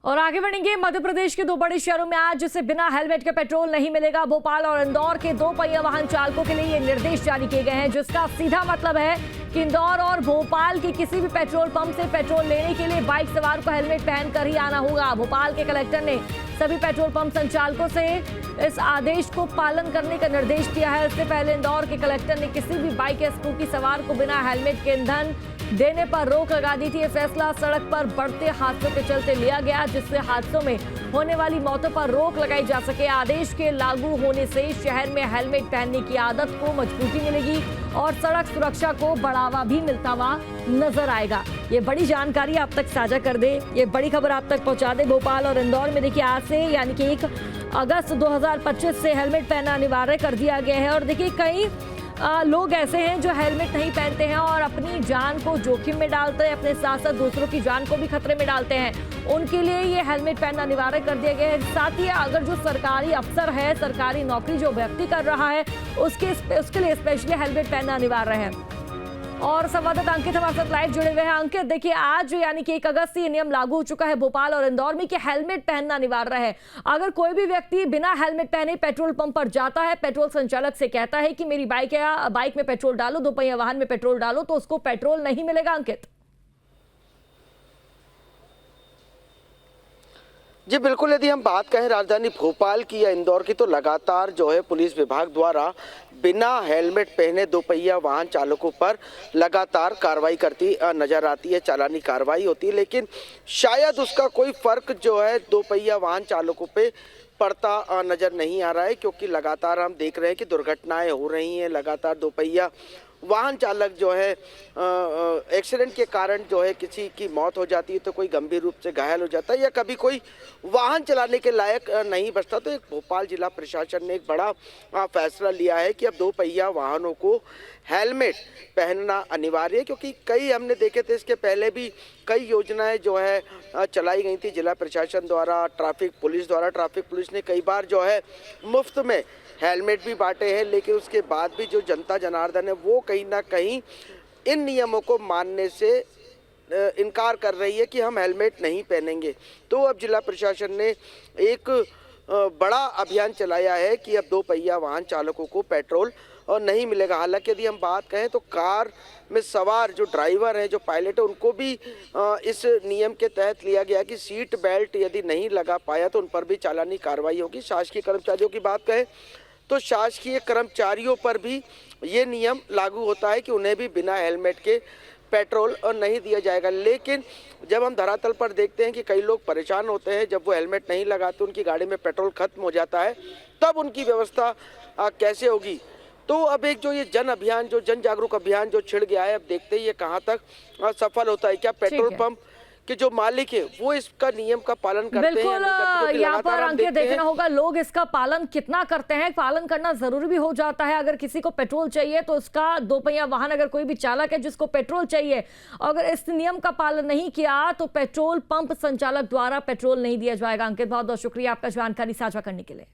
और आगे बढ़ेंगे। मध्य प्रदेश के दो बड़े शहरों में आज जिसे बिना हेलमेट के पेट्रोल नहीं मिलेगा। भोपाल और इंदौर के दो पहिया वाहन चालकों के लिए ये निर्देश जारी किए गए हैं, जिसका सीधा मतलब है कि इंदौर और भोपाल के किसी भी पेट्रोल पंप से पेट्रोल लेने के लिए बाइक सवार को हेलमेट पहनकर ही आना होगा। भोपाल के कलेक्टर ने सभी पेट्रोल पंप संचालकों से इस आदेश को पालन करने का निर्देश दिया है। इससे पहले इंदौर के कलेक्टर ने किसी भी बाइक या स्कूटी सवार को बिना हेलमेट के ईंधन देने पर रोक लगा दी थी। यह फैसला सड़क पर बढ़ते हादसों के चलते लिया गया, जिससे हादसों में होने वाली मौतों पर रोक लगाई जा सके। आदेश के लागू होने से शहर में हेलमेट पहनने की आदत को मजबूती मिलेगी और सड़क सुरक्षा को बढ़ावा भी मिलता हुआ नजर आएगा। ये बड़ी जानकारी आप तक साझा कर दे, ये बड़ी खबर आप तक पहुंचा दे। भोपाल और इंदौर में देखिए आज से यानी कि 1 अगस्त 2025 से हेलमेट पहनना अनिवार्य कर दिया गया है। और देखिए कई लोग ऐसे हैं जो हेलमेट नहीं पहनते हैं और अपनी जान को जोखिम में डालते हैं, अपने साथ साथ दूसरों की जान को भी खतरे में डालते हैं। उनके लिए ये हेलमेट पहनना अनिवार्य कर दिया गया है। साथ ही अगर जो सरकारी अफसर है, सरकारी नौकरी जो व्यक्ति कर रहा है, उसके लिए स्पेशली हेलमेट पहनना अनिवार्य है। और संवाददाता अंकित हमारे साथ लाइव जुड़े हुए हैं। अंकित, देखिए आज यानी कि 1 अगस्त से ये नियम लागू हो चुका है भोपाल और इंदौर में कि हेलमेट पहनना अनिवार्य है। अगर कोई भी व्यक्ति बिना हेलमेट पहने पेट्रोल पंप पर जाता है, पेट्रोल संचालक से कहता है कि मेरी बाइक में पेट्रोल डालो, दोपहिया वाहन में पेट्रोल डालो, तो उसको पेट्रोल नहीं मिलेगा। अंकित जी बिल्कुल, यदि हम बात करें राजधानी भोपाल की या इंदौर की, तो लगातार जो है पुलिस विभाग द्वारा बिना हेलमेट पहने दोपहिया वाहन चालकों पर लगातार कार्रवाई करती नजर आती है, चालानी कार्रवाई होती है। लेकिन शायद उसका कोई फर्क जो है दोपहिया वाहन चालकों पे पड़ता नजर नहीं आ रहा है, क्योंकि लगातार हम देख रहे हैं कि दुर्घटनाएं हो रही हैं। लगातार दोपहिया वाहन चालक जो है एक्सीडेंट के कारण जो है किसी की मौत हो जाती है, तो कोई गंभीर रूप से घायल हो जाता है या कभी कोई वाहन चलाने के लायक नहीं बचता। तो एक भोपाल जिला प्रशासन ने एक बड़ा फैसला लिया है कि अब दोपहिया वाहनों को हेलमेट पहनना अनिवार्य है, क्योंकि कई हमने देखे थे इसके पहले भी कई योजनाएं जो है चलाई गई थी जिला प्रशासन द्वारा, ट्रैफिक पुलिस ने कई बार जो है मुफ्त में हेलमेट भी बांटे हैं। लेकिन उसके बाद भी जो जनता जनार्दन है वो कहीं ना कहीं इन नियमों को मानने से इनकार कर रही है कि हम हेलमेट नहीं पहनेंगे। तो अब जिला प्रशासन ने एक बड़ा अभियान चलाया है कि अब दोपहिया वाहन चालकों को पेट्रोल और नहीं मिलेगा। हालांकि यदि हम बात करें तो कार में सवार जो ड्राइवर हैं, जो पायलट है, उनको भी इस नियम के तहत लिया गया कि सीट बेल्ट यदि नहीं लगा पाया तो उन पर भी चालानी कार्रवाई होगी। शासकीय कर्मचारियों की बात करें तो शासकीय कर्मचारियों पर भी ये नियम लागू होता है कि उन्हें भी बिना हेलमेट के पेट्रोल नहीं दिया जाएगा। लेकिन जब हम धरातल पर देखते हैं कि कई लोग परेशान होते हैं, जब वो हेलमेट नहीं लगाते, उनकी गाड़ी में पेट्रोल खत्म हो जाता है, तब उनकी व्यवस्था कैसे होगी। तो अब एक जो ये जन अभियान, जो जन जागरूक अभियान जो छिड़ गया है, अब देखते हैं ये कहाँ तक सफल होता है। क्या पेट्रोल पंप के जो मालिक है वो इसका नियम का पालन करते हैं? बिल्कुल, यहाँ पर अंकित देखना होगा लोग इसका पालन कितना करते हैं। पालन करना जरूरी भी हो जाता है। अगर किसी को पेट्रोल चाहिए तो उसका दोपहिया वाहन, अगर कोई भी चालक है जिसको पेट्रोल चाहिए, अगर इस नियम का पालन नहीं किया तो पेट्रोल पंप संचालक द्वारा पेट्रोल नहीं दिया जाएगा। अंकित, बहुत बहुत शुक्रिया आपका जानकारी साझा करने के लिए।